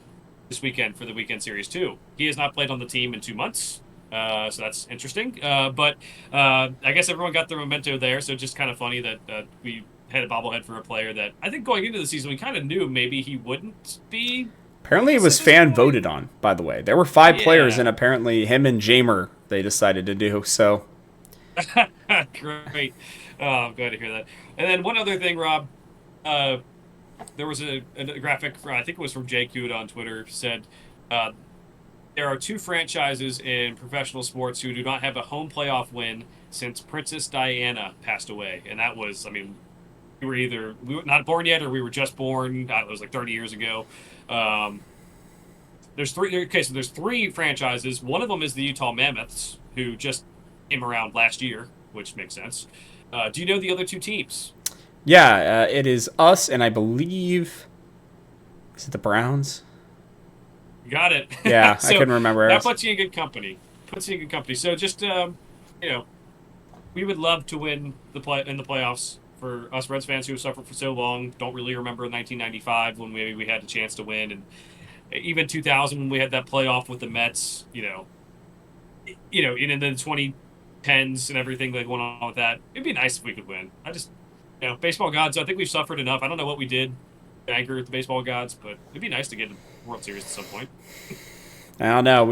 this weekend for the weekend series, too. He has not played on the team in 2 months. So that's interesting. But I guess everyone got their memento there. So just kind of funny that we had a bobblehead for a player that I think going into the season, we kind of knew maybe he wouldn't be. Apparently it was fan voted on, by the way. There were 5 players, and apparently him and Jamer they decided to do. So great. Oh, I'm glad to hear that. And then one other thing, Rob. There was a graphic, I think it was from JQ on Twitter, said there are 2 franchises in professional sports who do not have a home playoff win since Princess Diana passed away. And that was, I mean, we were not born yet or we were just born. It was like 30 years ago. There's 3 franchises. One of them is the Utah Mammoths, who just came around last year, which makes sense. Do you know the other 2 teams? Yeah, it is us, and I believe, is it the Browns? Got it. Yeah, so I couldn't remember. That puts you in good company. So just we would love to win in the playoffs. For us Reds fans who have suffered for so long, don't really remember 1995 when we had a chance to win, and even 2000 when we had that playoff with the Mets. And in the 2010s and everything that went on with that. It'd be nice if we could win. Baseball gods. I think we've suffered enough. I don't know what we did to anger the baseball gods, but it'd be nice to get a World Series at some point. I don't know.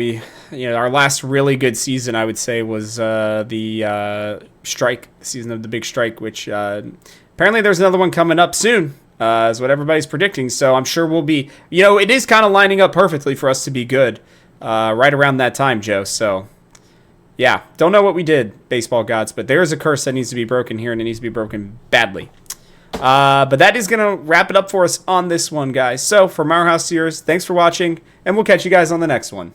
Our last really good season, I would say, was the strike, the season of the big strike, which apparently there's another one coming up soon, is what everybody's predicting. So I'm sure we'll be, it is kind of lining up perfectly for us to be good right around that time, Joe. So, yeah, don't know what we did, baseball gods, but there is a curse that needs to be broken here, and it needs to be broken badly. But that is going to wrap it up for us on this one, guys. So, from our house to yours, thanks for watching, and we'll catch you guys on the next one.